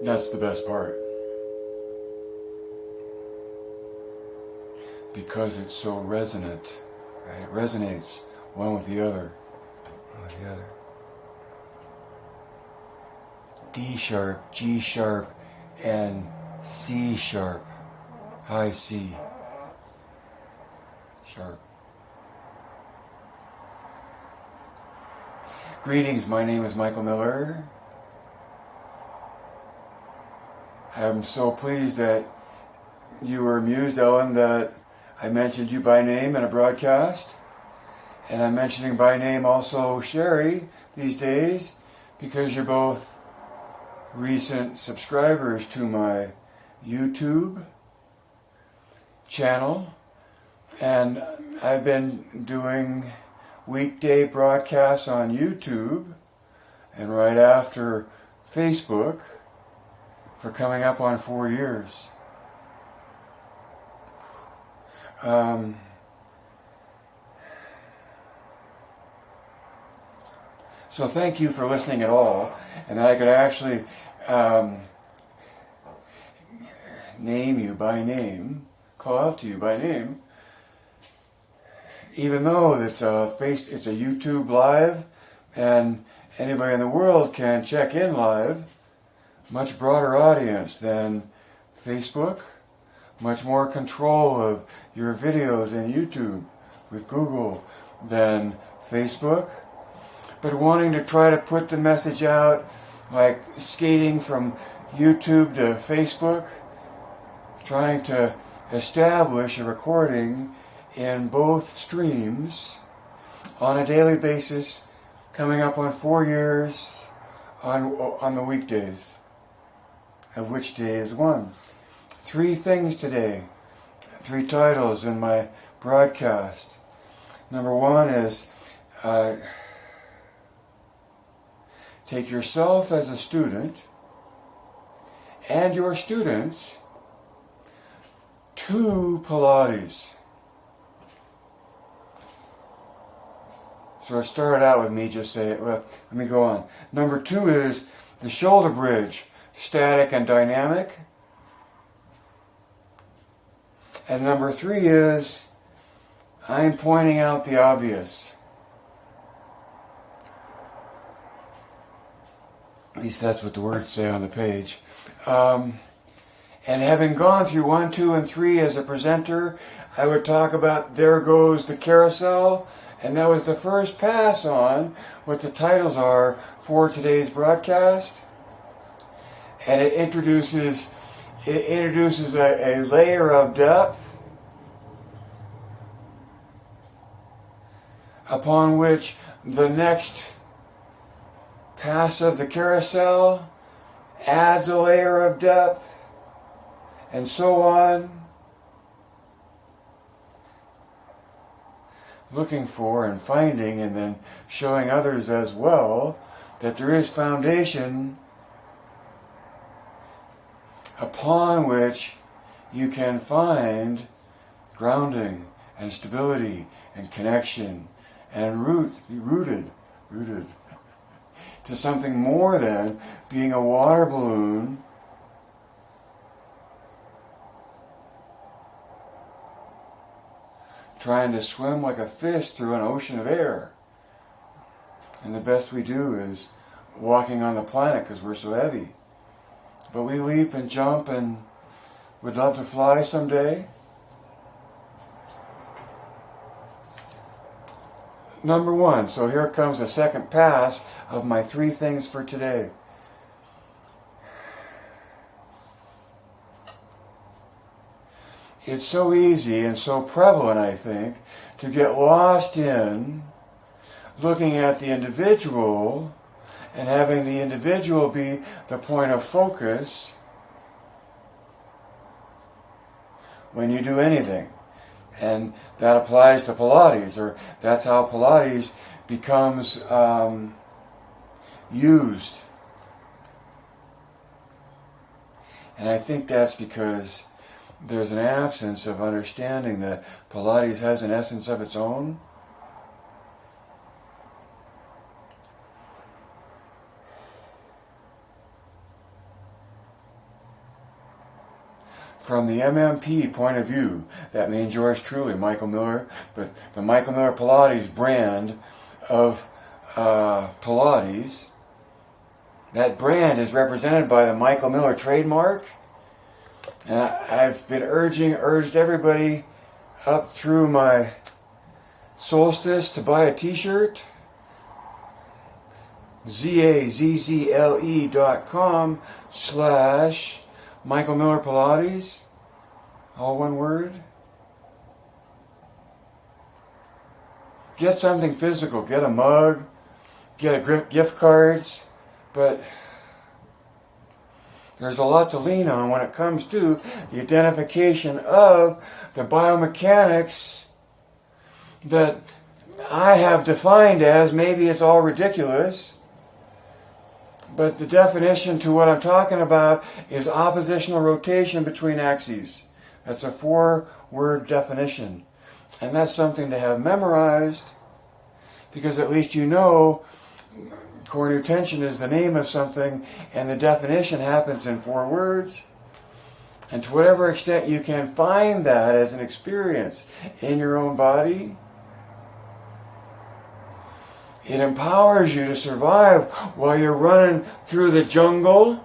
That's the best part. Because it's so resonant, right? It resonates one with the other. One with the other. D sharp, G sharp, and C sharp. High C sharp. Greetings, my name is Michael Miller. I'm so pleased that you were amused, Ellen, that I mentioned you by name in a broadcast. And I'm mentioning by name also Sherry these days because you're both recent subscribers to my YouTube channel. And I've been doing weekday broadcasts on YouTube and right after Facebook for coming up on 4 years. So thank you for listening at all, and that I could actually name you by name, call out to you by name, even though it's a YouTube live, and anybody in the world can check in live. Much broader audience than Facebook, much more control of your videos in YouTube with Google than Facebook, but wanting to try to put the message out like skating from YouTube to Facebook, trying to establish a recording in both streams on a daily basis, coming up on 4 years on the weekdays, of which day is one. 3 things today, 3 titles in my broadcast. Number 1 is take yourself as a student and your students to Pilates. So I started out with me just saying, well, let me go on. Number 2 is the shoulder bridge, static and dynamic. And number 3 is, I'm pointing out the obvious. At least that's what the words say on the page. And having gone through 1, 2, and 3 as a presenter, I would talk about There Goes the Carousel, and that was the first pass on what the titles are for today's broadcast. And it introduces a layer of depth upon which the next pass of the carousel adds a layer of depth, and so on. Looking for and finding and then showing others as well that there is foundation upon which you can find grounding and stability and connection and rooted to something more than being a water balloon trying to swim like a fish through an ocean of air. And the best we do is walking on the planet because we're so heavy. But we leap and jump and would love to fly someday. Number 1, so here comes the second pass of my 3 things for today. It's so easy and so prevalent, I think, to get lost in looking at the individual and having the individual be the point of focus when you do anything. And that applies to Pilates, or that's how Pilates becomes used. And I think that's because there's an absence of understanding that Pilates has an essence of its own. from the MMP point of view, that means yours truly, Michael Miller, but the Michael Miller Pilates brand of Pilates, that brand is represented by the Michael Miller trademark. And I've been urged everybody up through my solstice to buy a t-shirt. zazzle.com/Michael Miller Pilates, all one word. Get something physical, get a mug, get a gift cards, but there's a lot to lean on when it comes to the identification of the biomechanics that I have defined as, maybe it's all ridiculous, but the definition to what I'm talking about is oppositional rotation between axes. That's a 4-word definition. And that's something to have memorized, because at least you know core new tension is the name of something, and the definition happens in 4 words. And to whatever extent you can find that as an experience in your own body, it empowers you to survive while you're running through the jungle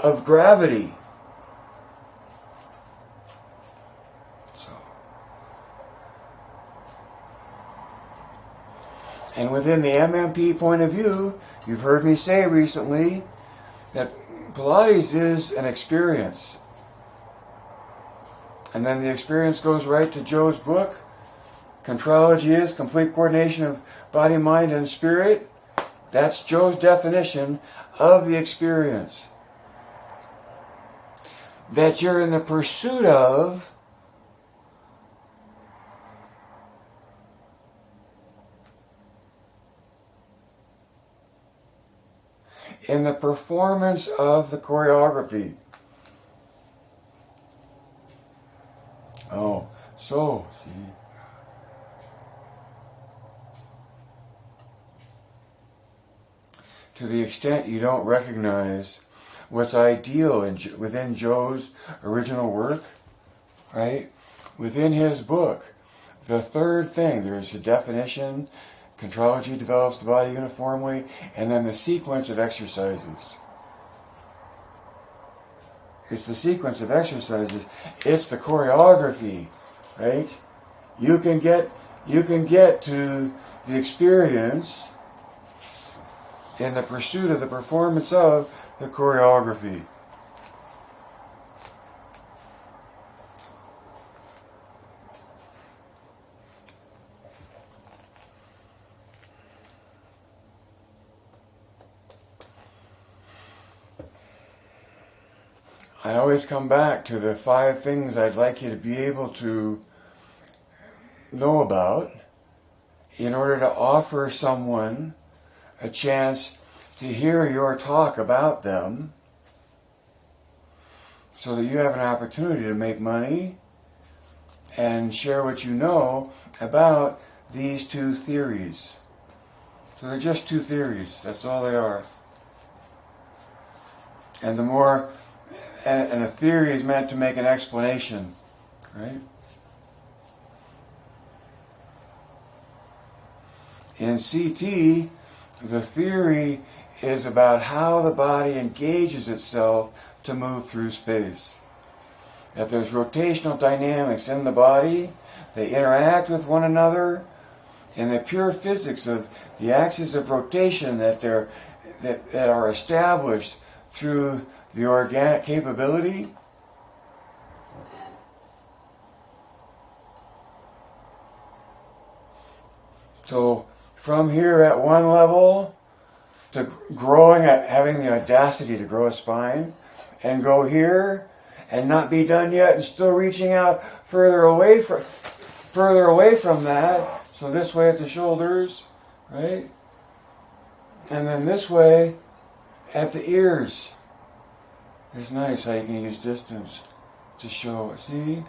of gravity. And within the MMP point of view, you've heard me say recently that Pilates is an experience. And then the experience goes right to Joe's book. Contrology is complete coordination of body, mind, and spirit. That's Joe's definition of the experience. That you're in the pursuit of in the performance of the choreography. Oh, so, see. To the extent you don't recognize what's ideal within Joe's original work, right? Within his book, the third thing, there's a definition. Contrology develops the body uniformly, and then the sequence of exercises. It's the sequence of exercises. It's the choreography, right? You can get to the experience in the pursuit of the performance of the choreography. I always come back to the 5 things I'd like you to be able to know about in order to offer someone a chance to hear your talk about them, so that you have an opportunity to make money and share what you know about these 2 theories. So they're just 2 theories, that's all they are. And the more, and a theory is meant to make an explanation, right? In CT, the theory is about how the body engages itself to move through space. That there's rotational dynamics in the body, they interact with one another, and the pure physics of the axes of rotation that are established through the organic capability. So from here at one level to growing, at having the audacity to grow a spine, and go here and not be done yet and still reaching out further away from that. So this way at the shoulders, right? And then this way at the ears. It's nice how you can use distance to show it. See?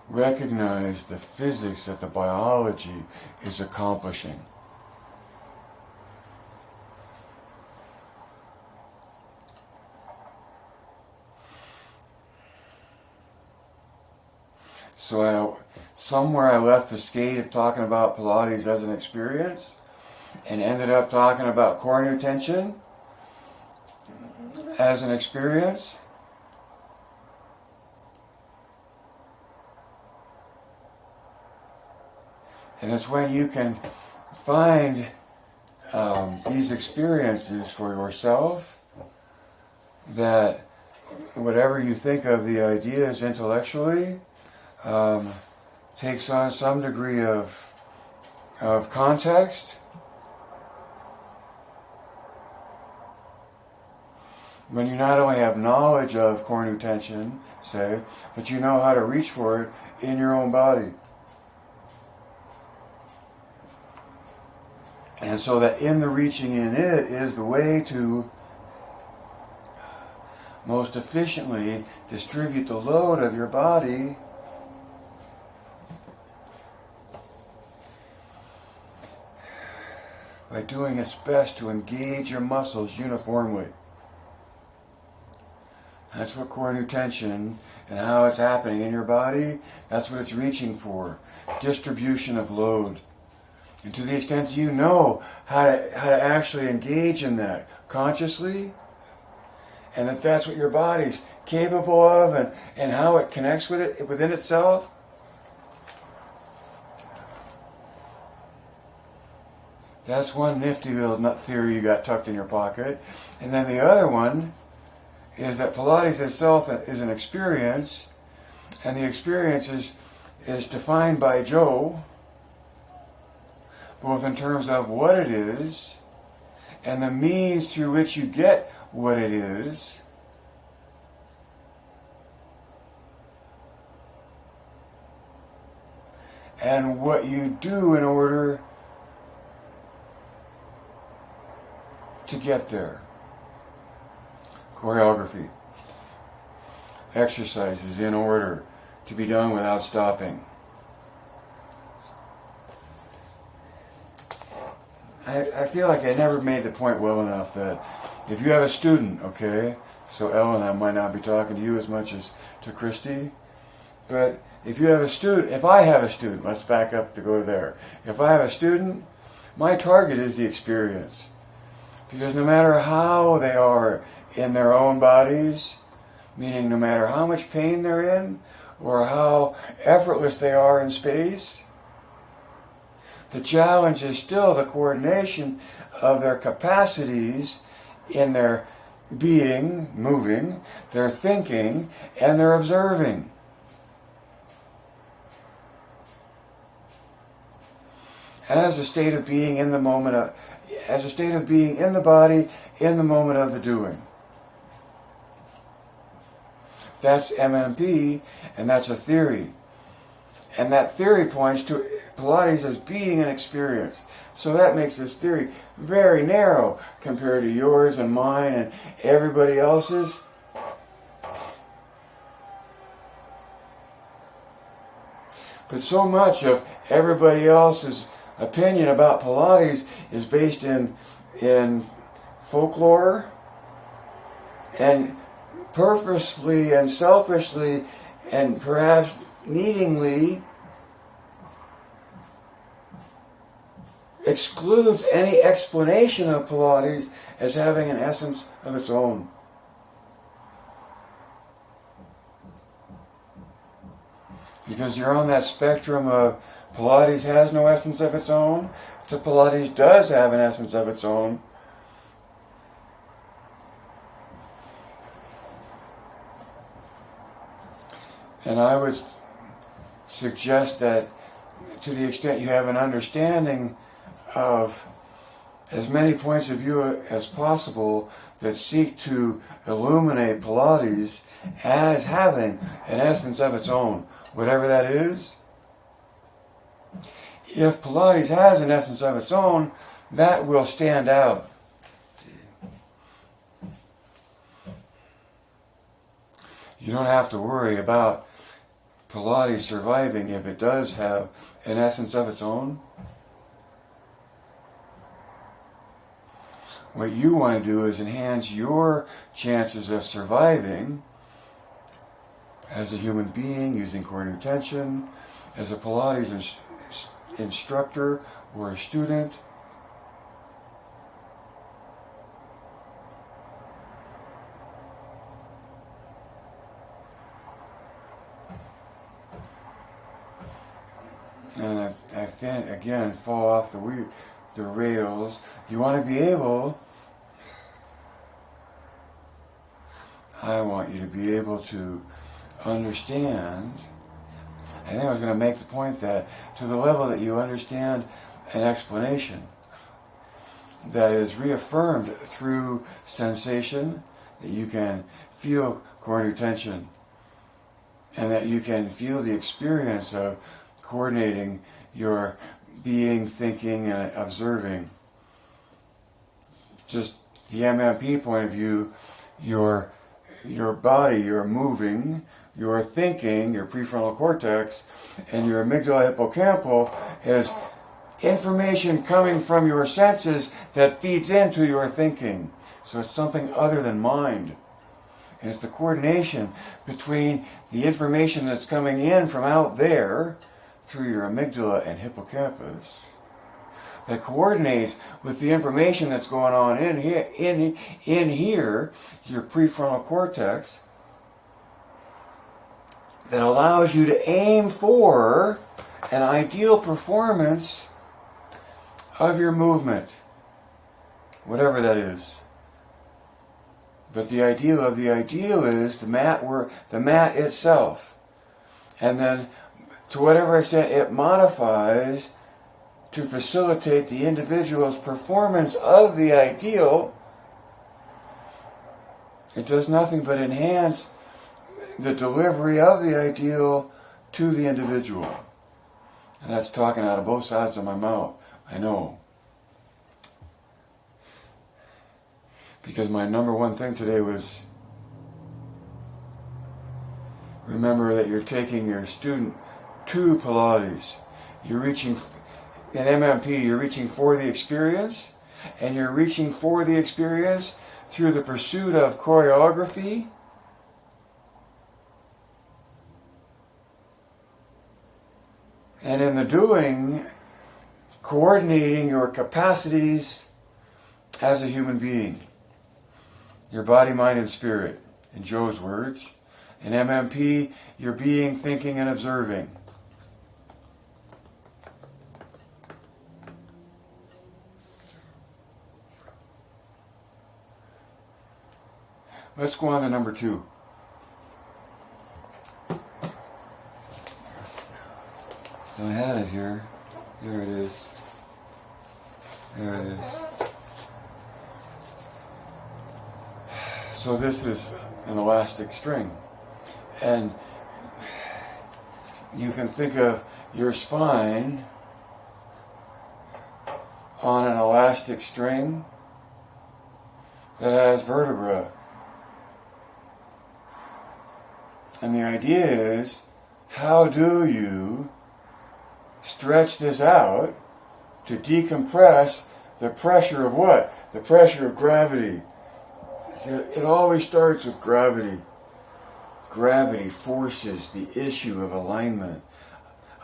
Recognize the physics that the biology is accomplishing. somewhere I left the skate of talking about Pilates as an experience and ended up talking about core new tension as an experience. And it's when you can find these experiences for yourself that whatever you think of the ideas intellectually takes on some degree of context. When you not only have knowledge of core new tension, say, but you know how to reach for it in your own body. And so that in the reaching in it is the way to most efficiently distribute the load of your body by doing its best to engage your muscles uniformly. That's what core new tension and how it's happening in your body, that's what it's reaching for. Distribution of load. And to the extent you know how to actually engage in that consciously, and that's what your body's capable of, and how it connects with it within itself, that's one nifty little nut theory you got tucked in your pocket. And then the other one is that Pilates itself is an experience, and the experience is defined by Joe, both in terms of what it is and the means through which you get what it is. And what you do in order to get there. Choreography. Exercises in order to be done without stopping. I feel like I never made the point well enough that if you have a student, okay, so Ellen, I might not be talking to you as much as to Christy, but if you have a student, if I have a student, let's back up to go there. If I have a student, my target is the experience. Because no matter how they are in their own bodies, meaning no matter how much pain they're in, or how effortless they are in space, the challenge is still the coordination of their capacities in their being, moving, their thinking, and their observing. As a state of being in the moment, as a state of being in the body, in the moment of the doing. That's MMP, and that's a theory. And that theory points to Pilates as being an experience. So that makes this theory very narrow compared to yours and mine and everybody else's. But so much of everybody else's opinion about Pilates is based in folklore and purposefully and selfishly and perhaps needingly excludes any explanation of Pilates as having an essence of its own. Because you're on that spectrum of Pilates has no essence of its own to Pilates does have an essence of its own. And I would suggest that to the extent you have an understanding of as many points of view as possible that seek to illuminate Pilates as having an essence of its own, whatever that is. If Pilates has an essence of its own, that will stand out. You don't have to worry about Pilates surviving if it does have an essence of its own. What you want to do is enhance your chances of surviving as a human being using coordinated attention, as a Pilates instructor or a student. And I again fall off the rails. You want to be able, I want you to be able to understand. I think I was going to make the point that to the level that you understand an explanation that is reaffirmed through sensation, that you can feel coordinated tension, and that you can feel the experience of coordinating your being, thinking, and observing. Just the MMP point of view, your body, you're moving, your thinking, your prefrontal cortex, and your amygdala hippocampal is information coming from your senses that feeds into your thinking. So it's something other than mind. And it's the coordination between the information that's coming in from out there through your amygdala and hippocampus that coordinates with the information that's going on in here, your prefrontal cortex, that allows you to aim for an ideal performance of your movement, whatever that is. But the ideal of the ideal is the mat itself. And then to whatever extent it modifies to facilitate the individual's performance of the ideal, it does nothing but enhance the delivery of the ideal to the individual. And that's talking out of both sides of my mouth, I know. Because my number one thing today was, remember that you're taking your student to Pilates. You're reaching, in MMP, you're reaching for the experience, and you're reaching for the experience through the pursuit of choreography, and in the doing, coordinating your capacities as a human being. Your body, mind, and spirit, in Joe's words. In MMP, your being, thinking, and observing. Let's go on to number 2. So I had it here. There it is. There it is. So this is an elastic string. And you can think of your spine on an elastic string that has vertebra. And the idea is, how do you stretch this out to decompress the pressure of what? The pressure of gravity. It always starts with gravity. Gravity forces the issue of alignment.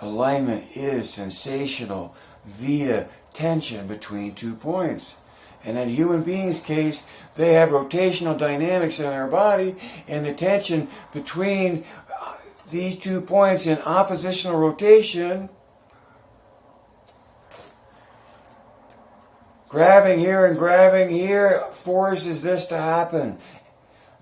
Alignment is sensational via tension between 2 points. And in human beings' case, they have rotational dynamics in their body, and the tension between these 2 points in oppositional rotation, grabbing here and grabbing here, forces this to happen.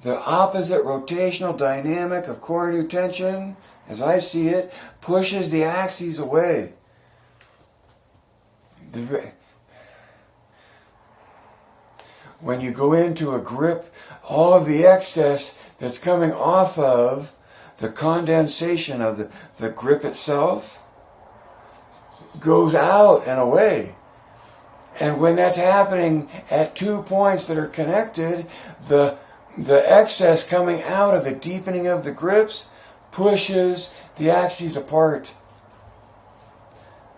The opposite rotational dynamic of coordinated tension, as I see it, pushes the axes away. When you go into a grip, all of the excess that's coming off of the condensation of the grip itself goes out and away. And when that's happening at 2 points that are connected, the excess coming out of the deepening of the grips pushes the axes apart.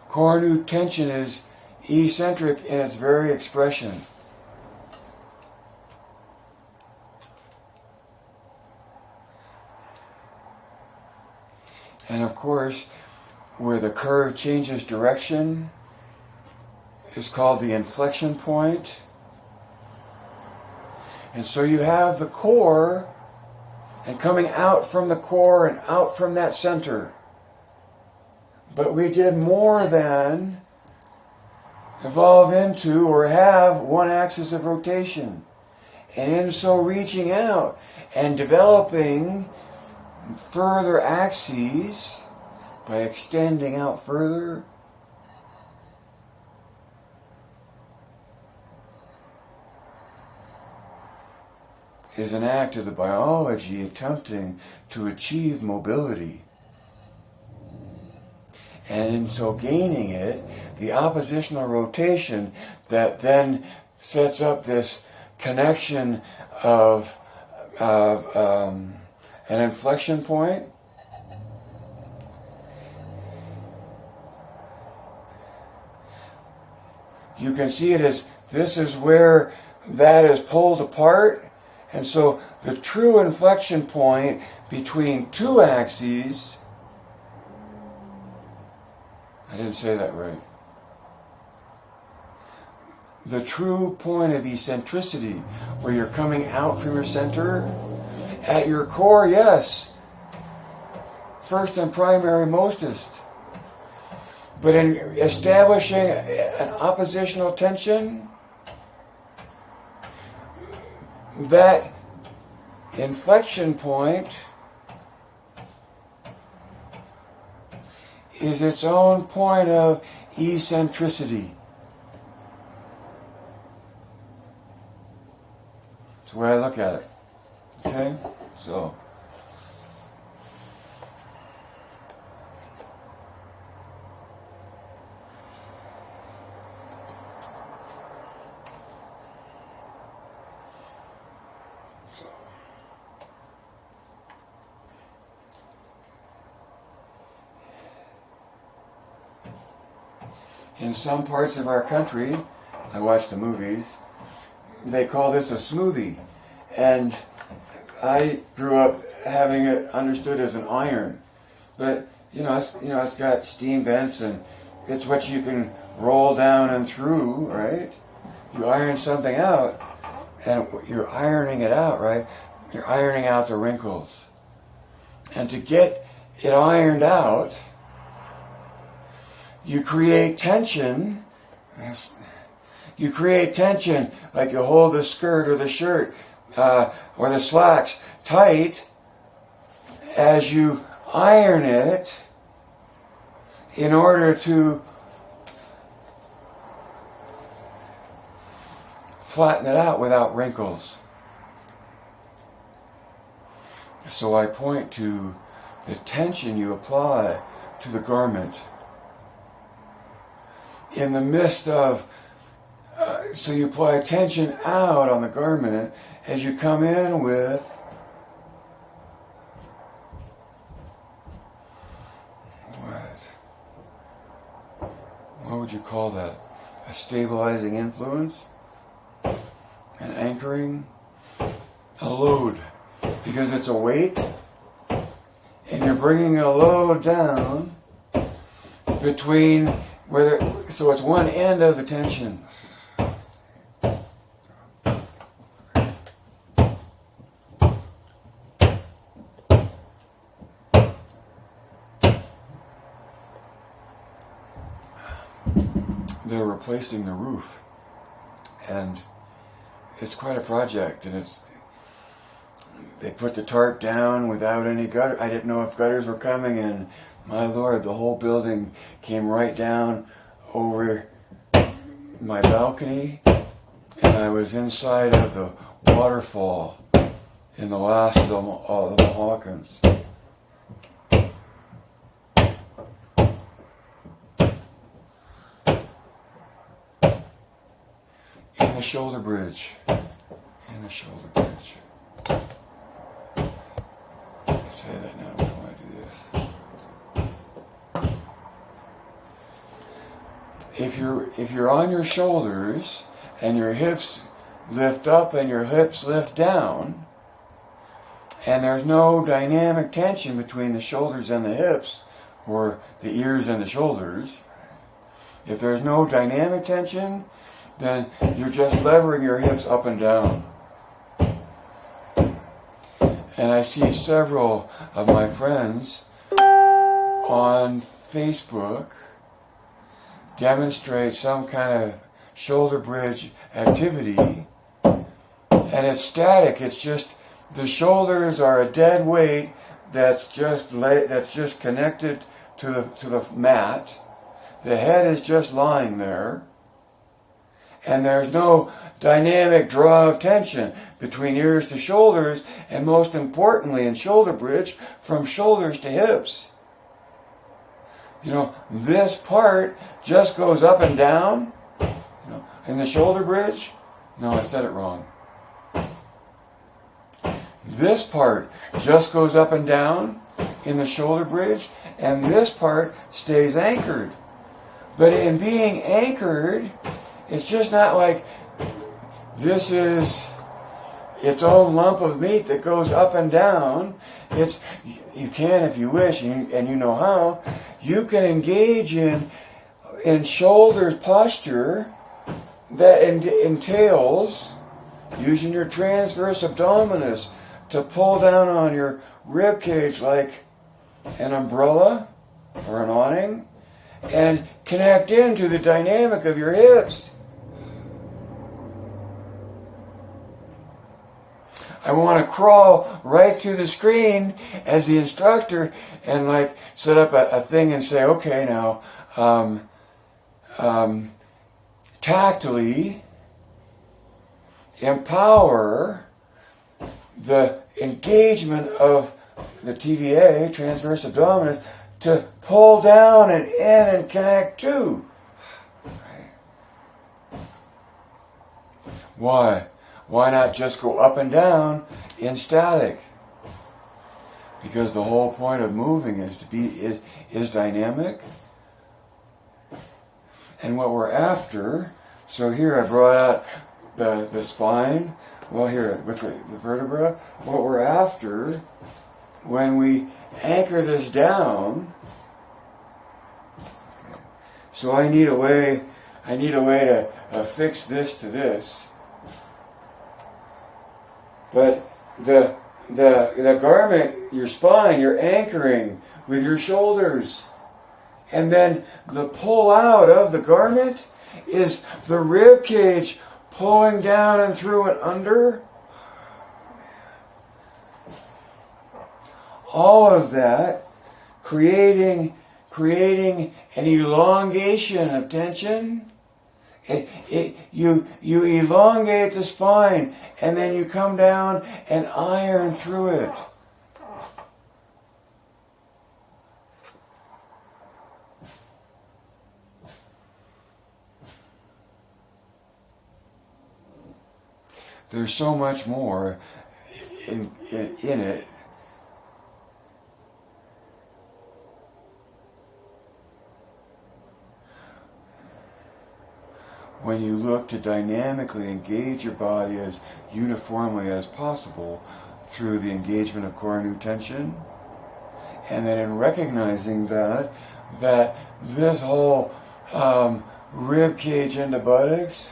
Coordinated tension is eccentric in its very expression. And of course, where the curve changes direction is called the inflection point. And so you have the core, and coming out from the core and out from that center. But we did more than evolve into or have one axis of rotation. And in so reaching out and developing further axes by extending out further, is an act of the biology attempting to achieve mobility. And in so gaining it, the oppositional rotation that then sets up this connection of an inflection point, you can see it as this is where that is pulled apart. And so the true inflection point between two axes, I didn't say that right. The true point of eccentricity, where you're coming out from your center, at your core, yes, first and primary mostest. But in establishing an oppositional tension, that inflection point is its own point of eccentricity. That's the way I look at it. Okay? So. In some parts of our country, I watch the movies, they call this a smoothie. And I grew up having it understood as an iron. But, it's got steam vents and it's what you can roll down and through, right? You iron something out and you're ironing it out, right? You're ironing out the wrinkles. And to get it ironed out, you create tension. You create tension, like you hold the skirt or the shirt or the slacks tight as you iron it in order to flatten it out without wrinkles. So I point to the tension you apply to the garment in the midst of, so you apply tension out on the garment as you come in with what would you call that? A stabilizing influence? An anchoring? A load. Because it's a weight, and you're bringing a load down between so it's one end of the tension. They're replacing the roof, and it's quite a project, and they put the tarp down without any gutter. I didn't know if gutters were coming, and my Lord, the whole building came right down over my balcony, and I was inside of the waterfall in the last of the Mohawkins. In the shoulder bridge. In the shoulder bridge. I say that now, I don't want to do this. If you're on your shoulders and your hips lift up and your hips lift down, and there's no dynamic tension between the shoulders and the hips, or the ears and the shoulders. If there's no dynamic tension, then you're just levering your hips up and down. And I see several of my friends on Facebook demonstrate some kind of shoulder bridge activity, and it's static. It's just the shoulders are a dead weight that's just connected to the mat. The head is just lying there, and there's no dynamic draw of tension between ears to shoulders, and most importantly in shoulder bridge, from shoulders to hips. You know, this part just goes up and down, you know, in the shoulder bridge. No, I said it wrong. This part just goes up and down in the shoulder bridge, and this part stays anchored. But in being anchored, it's just not like this is its own lump of meat that goes up and down. It's, you can, if you wish, and you know how, you can engage in shoulder posture that entails using your transverse abdominis to pull down on your rib cage like an umbrella or an awning, and connect into the dynamic of your hips. I want to crawl right through the screen as the instructor and like set up a thing and say, okay, now tactily empower the engagement of the TVA, transverse abdominis, to pull down and in and connect to. Why? Why not just go up and down in static? Because the whole point of moving is dynamic. And what we're after, so here I brought out the spine, well here with the vertebra, what we're after when we anchor this down, so I need a way to fix this to this. But the garment, your spine, you're anchoring with your shoulders. And then the pull out of the garment is the rib cage pulling down and through and under. All of that creating an elongation of tension. You elongate the spine, and then you come down and iron through it. There's so much more in it. When you look to dynamically engage your body as uniformly as possible through the engagement of core nu tension, and then in recognizing that this whole rib cage into buttocks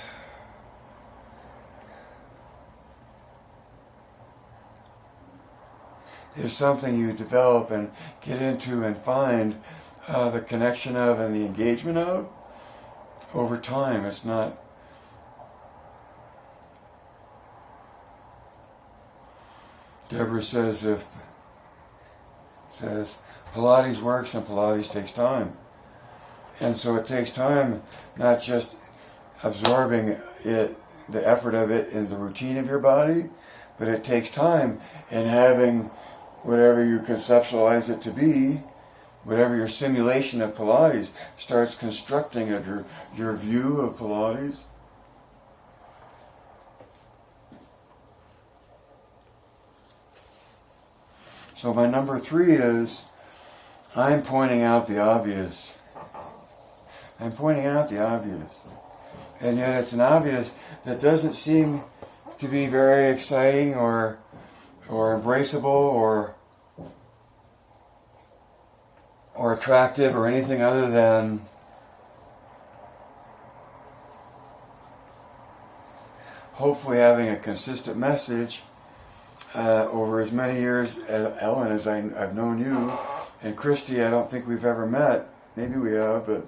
is something you develop and get into and find the connection of and the engagement of over time. It's not Deborah says Pilates works and Pilates takes time. And so it takes time, not just absorbing it, the effort of it in the routine of your body, but it takes time in having whatever you conceptualize it to be, whatever your simulation of Pilates starts constructing of your view of Pilates. So my number 3 is, I'm pointing out the obvious. I'm pointing out the obvious. And yet it's an obvious that doesn't seem to be very exciting or or embraceable or attractive or anything other than hopefully having a consistent message over as many years, Ellen, as I've known you, and Christy, I don't think we've ever met. Maybe we have, but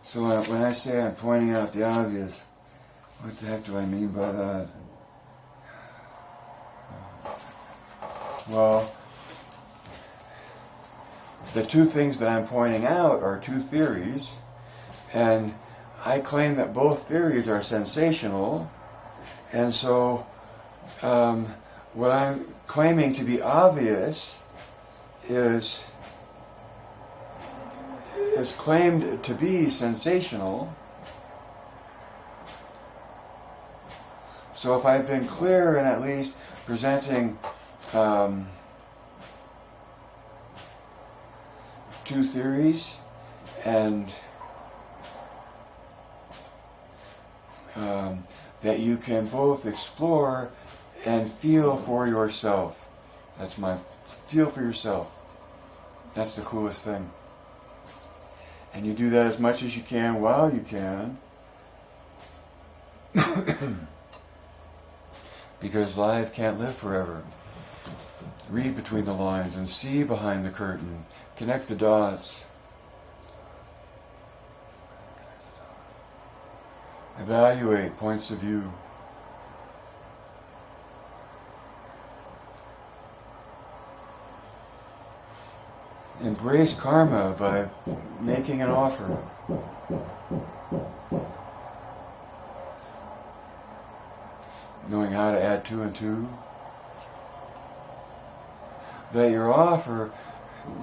so when I say I'm pointing out the obvious, what the heck do I mean by that? Well, the two things that I'm pointing out are two theories, and I claim that both theories are sensational, and so what I'm claiming to be obvious is claimed to be sensational. So if I've been clear in at least presenting two theories and that you can both explore and feel for yourself. That's my feel for yourself. That's the coolest thing. And you do that as much as you can while you can. Because life can't live forever. Read between the lines and see behind the curtain. Connect the dots. Evaluate points of view. Embrace karma by making an offer. Knowing how to add 2 and 2. That your offer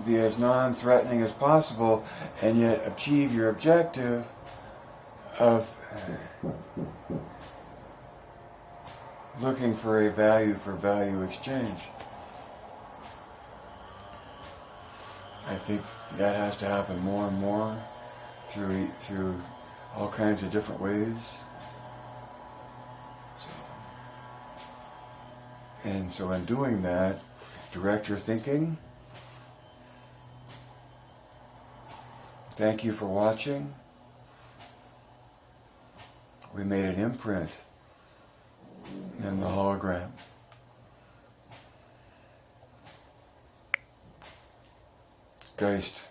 be as non-threatening as possible and yet achieve your objective of looking for a value for value exchange. I think that has to happen more and more through all kinds of different ways. And so in doing that, direct your thinking. Thank you for watching. We made an imprint in the hologram. Geist.